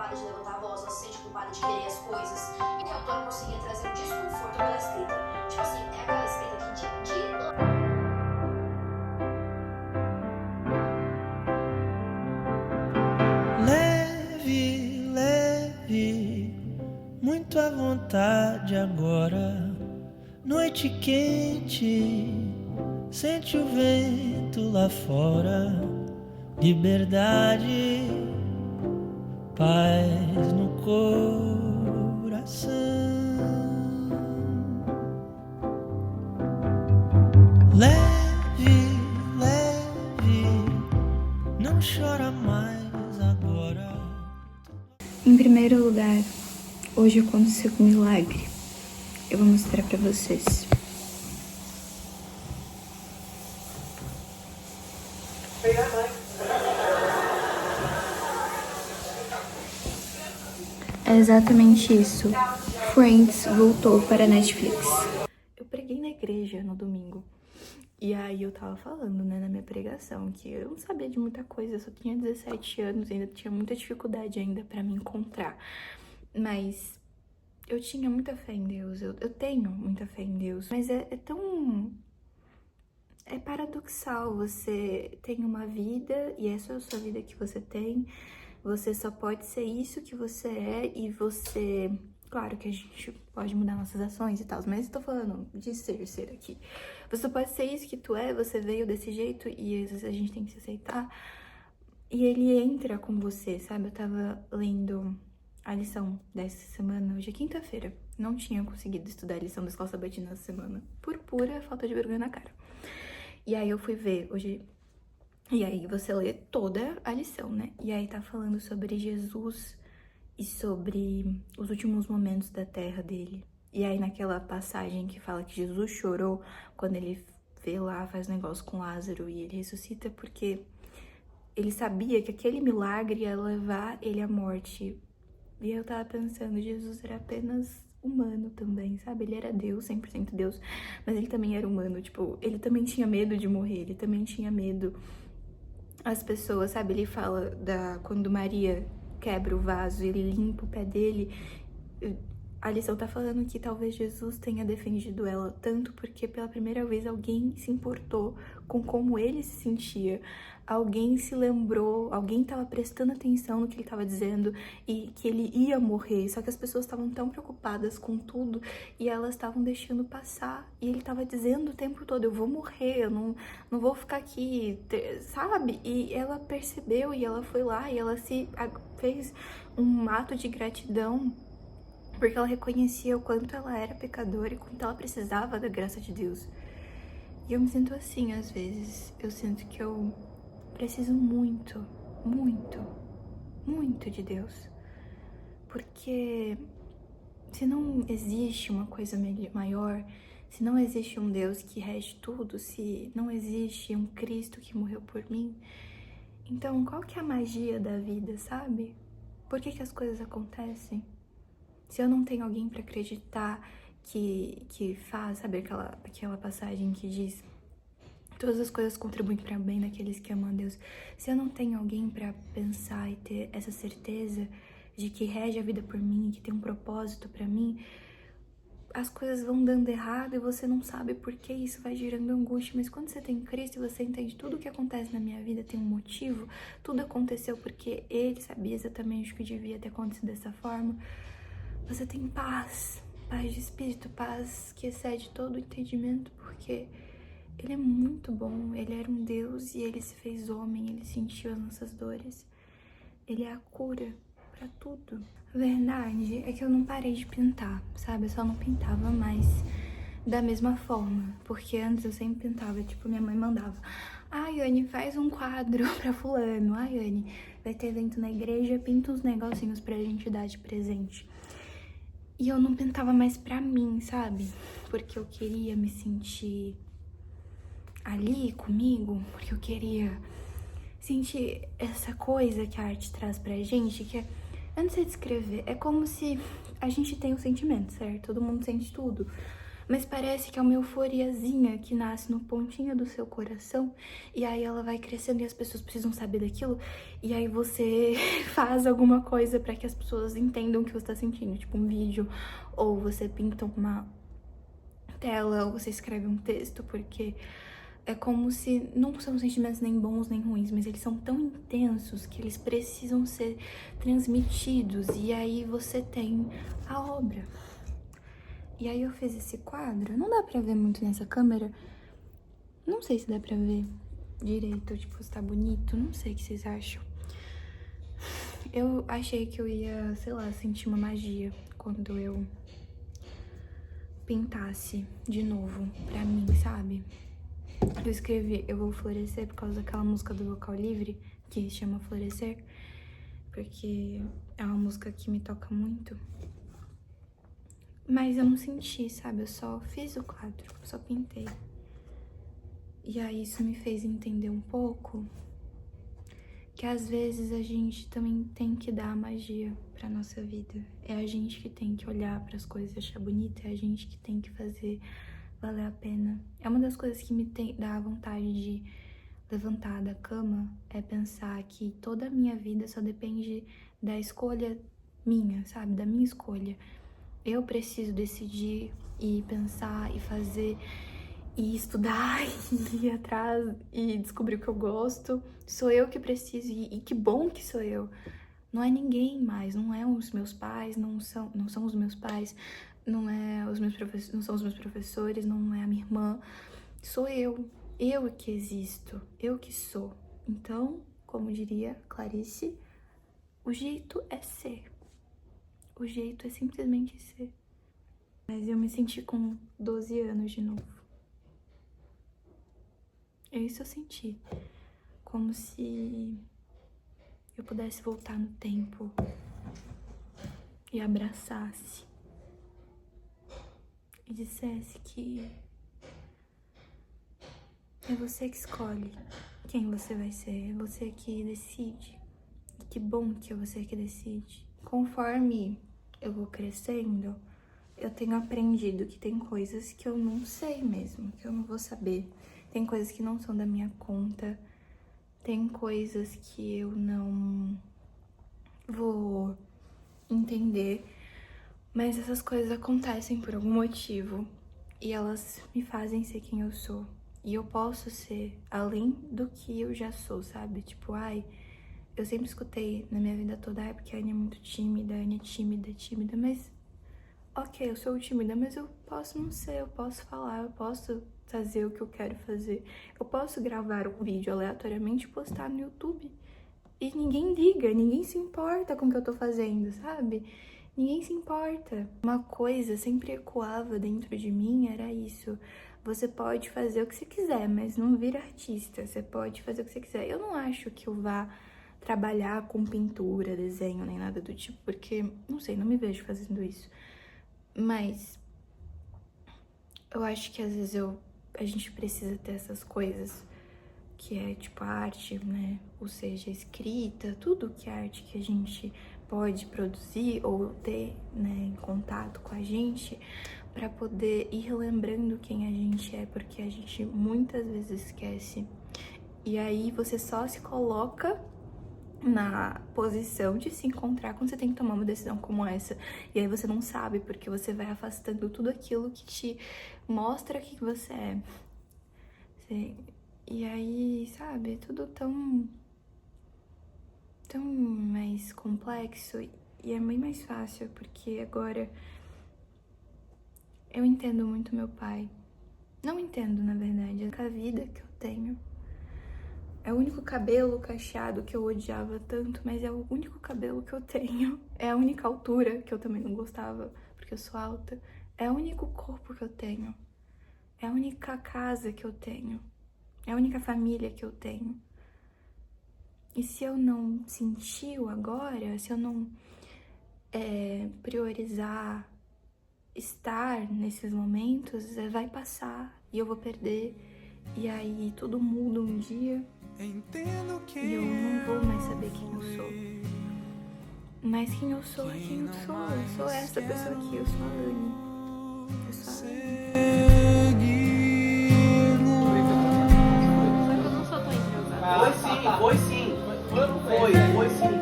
culpada de levantar a voz, ela se sente culpada de querer as coisas. E a autora conseguia trazer um desconforto pela escrita. Tipo assim, é aquela escrita Leve, leve, muito à vontade agora. Noite quente, sente o vento lá fora. Liberdade, paz no coração. Leve, leve, não chora mais agora. Em primeiro lugar, hoje aconteceu um milagre. Eu vou mostrar pra vocês. É exatamente isso. Friends voltou para a Netflix. Eu preguei na igreja no domingo. E aí eu tava falando, né, na minha pregação, que eu não sabia de muita coisa, eu só tinha 17 anos, ainda tinha muita dificuldade ainda pra me encontrar. Mas eu tinha muita fé em Deus, eu tenho muita fé em Deus. Mas é tão... é paradoxal, você tem uma vida e essa é a sua vida que você tem. Você só pode ser isso que você é e você... Claro que a gente pode mudar nossas ações e tal, mas eu tô falando de ser aqui. Você pode ser isso que tu é, você veio desse jeito e às vezes a gente tem que se aceitar. E ele entra com você, sabe? Eu tava lendo a lição dessa semana, hoje é quinta-feira. Não tinha conseguido estudar a lição da escola sabatina essa semana, por pura falta de vergonha na cara. E aí eu fui ver hoje... E aí você lê toda a lição, né? E aí tá falando sobre Jesus e sobre os últimos momentos da terra dele. E aí naquela passagem que fala que Jesus chorou quando ele vê lá, faz negócio com Lázaro e ele ressuscita porque ele sabia que aquele milagre ia levar ele à morte. E eu tava pensando, Jesus era apenas humano também, sabe? Ele era Deus, 100% Deus, mas ele também era humano, tipo, ele também tinha medo de morrer, ele também tinha medo. As pessoas, sabe, ele fala quando Maria quebra o vaso e ele limpa o pé dele. A lição tá falando que talvez Jesus tenha defendido ela tanto porque pela primeira vez alguém se importou com como ele se sentia. Alguém se lembrou, alguém tava prestando atenção no que ele tava dizendo e que ele ia morrer. Só que as pessoas estavam tão preocupadas com tudo e elas estavam deixando passar. E ele tava dizendo o tempo todo, eu vou morrer, eu não vou ficar aqui, sabe? E ela percebeu e ela foi lá e ela fez um ato de gratidão porque ela reconhecia o quanto ela era pecadora e quanto ela precisava da graça de Deus. E eu me sinto assim às vezes. Eu sinto que eu preciso muito, muito, muito de Deus. Porque se não existe uma coisa maior, se não existe um Deus que rege tudo, se não existe um Cristo que morreu por mim, então qual que é a magia da vida, sabe? Por que as coisas acontecem? Se eu não tenho alguém pra acreditar que faz, sabe aquela passagem que diz todas as coisas contribuem para o bem daqueles que amam a Deus. Se eu não tenho alguém pra pensar e ter essa certeza de que rege a vida por mim, que tem um propósito pra mim, as coisas vão dando errado e você não sabe por que isso vai gerando angústia. Mas quando você tem Cristo e você entende tudo o que acontece na minha vida tem um motivo, tudo aconteceu porque Ele sabia exatamente o que devia ter acontecido dessa forma, você tem paz, paz de espírito, paz que excede todo o entendimento, porque Ele é muito bom, Ele era um Deus e Ele se fez homem, Ele sentiu as nossas dores. Ele é a cura pra tudo. A verdade é que eu não parei de pintar, sabe? Eu só não pintava mais da mesma forma, porque antes eu sempre pintava, tipo, minha mãe mandava: ai, Anne, faz um quadro pra fulano. Ai, Anne, vai ter evento na igreja, pinta uns negocinhos pra gente dar de presente. E eu não pintava mais pra mim, sabe? Porque eu queria me sentir ali comigo, porque eu queria sentir essa coisa que a arte traz pra gente, que eu não sei descrever, é como se a gente tem um sentimento, certo? Todo mundo sente tudo. Mas parece que é uma euforiazinha que nasce no pontinho do seu coração, e aí ela vai crescendo e as pessoas precisam saber daquilo, e aí você faz alguma coisa pra que as pessoas entendam o que você tá sentindo, tipo um vídeo, ou você pinta uma tela, ou você escreve um texto, porque é como se não são sentimentos nem bons nem ruins, mas eles são tão intensos que eles precisam ser transmitidos, e aí você tem a obra. E aí eu fiz esse quadro, não dá pra ver muito nessa câmera, não sei se dá pra ver direito, tipo, se tá bonito, não sei o que vocês acham. Eu achei que eu ia, sei lá, sentir uma magia quando eu pintasse de novo pra mim, sabe? Eu escrevi Eu Vou Florescer por causa daquela música do Vocal Livre, que se chama Florescer, porque é uma música que me toca muito. Mas eu não senti, sabe? Eu só fiz o quadro, só pintei. E aí isso me fez entender um pouco que às vezes a gente também tem que dar magia pra nossa vida. É a gente que tem que olhar pras coisas e achar bonita, é a gente que tem que fazer valer a pena. É uma das coisas que me dá vontade de levantar da cama, é pensar que toda a minha vida só depende da escolha minha, sabe? Da minha escolha. Eu preciso decidir e pensar e fazer e estudar e ir atrás e descobrir o que eu gosto. Sou eu que preciso e que bom que sou eu. Não é ninguém mais, não é os meus pais, não são os meus pais, não são os meus professores, não é a minha irmã. Sou eu que existo, eu que sou. Então, como diria Clarice, o jeito é ser. O jeito é simplesmente ser. Mas eu me senti com 12 anos de novo. Isso eu senti. Como se eu pudesse voltar no tempo e abraçasse. E dissesse que é você que escolhe quem você vai ser. É você que decide. E que bom que é você que decide. Conforme eu vou crescendo, eu tenho aprendido que tem coisas que eu não sei mesmo, que eu não vou saber. Tem coisas que não são da minha conta. Tem coisas que eu não vou entender. Mas essas coisas acontecem por algum motivo. E elas me fazem ser quem eu sou. E eu posso ser além do que eu já sou, sabe? Tipo, eu sempre escutei na minha vida toda, porque a Anne é muito tímida, a Anne é tímida, mas ok, eu sou tímida, mas eu posso não ser, eu posso falar, eu posso fazer o que eu quero fazer. Eu posso gravar um vídeo aleatoriamente e postar no YouTube. E ninguém liga, ninguém se importa com o que eu tô fazendo, sabe? Ninguém se importa. Uma coisa sempre ecoava dentro de mim, era isso. Você pode fazer o que você quiser, mas não vira artista. Você pode fazer o que você quiser. Eu não acho que eu vá trabalhar com pintura, desenho, nem nada do tipo, porque, não sei, não me vejo fazendo isso. Mas eu acho que às vezes a gente precisa ter essas coisas, que é tipo a arte, né? Ou seja, escrita, tudo que é arte que a gente pode produzir ou ter, né, em contato com a gente, para poder ir lembrando quem a gente é, porque a gente muitas vezes esquece. E aí você só se coloca na posição de se encontrar quando você tem que tomar uma decisão como essa. E aí você não sabe, porque você vai afastando tudo aquilo que te mostra que você é. E aí, sabe, tudo tão mais complexo. E é bem mais fácil, porque agora eu entendo muito meu pai. Não entendo, na verdade, a vida que eu tenho. É o único cabelo cacheado que eu odiava tanto, mas é o único cabelo que eu tenho. É a única altura que eu também não gostava, porque eu sou alta. É o único corpo que eu tenho. É a única casa que eu tenho. É a única família que eu tenho. E se eu não sentir o agora, se eu não priorizar estar nesses momentos, vai passar e eu vou perder. E aí tudo muda um dia. E eu não vou mais saber quem eu sou. Mas quem eu sou é quem eu sou. Eu sou essa pessoa aqui, eu sou a Anne. Foi sim. Foi sim.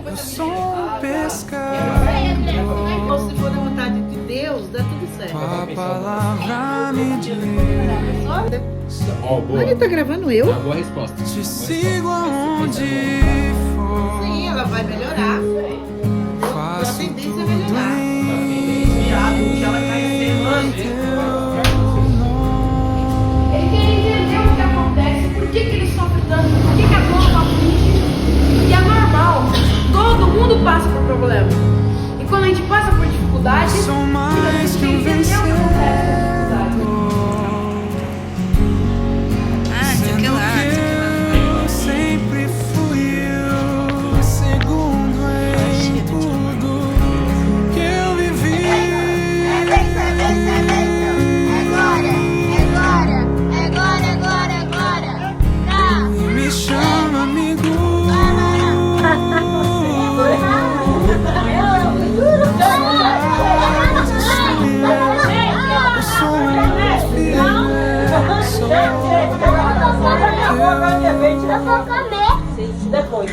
Eu sou um pescador. Se for da vontade de Deus, dá tudo certo. A palavra me diz. Ó, boa. Olha, tá gravando eu? Boa resposta. Te sigo aonde for. Sim, ela vai melhorar. A Faço tendência é tudo melhorar. em Ela cai teu Ele quer entender o que acontece, por que ele sofre tanto, por que a dor tá aflige. E é normal, todo mundo passa por problema. E quando a gente passa por dificuldade, Sou mais que um vencedor. Sendo que eu sempre fui o segundo em tudo que eu vivi. E me chama amigo. Eu sou um filho. Depois.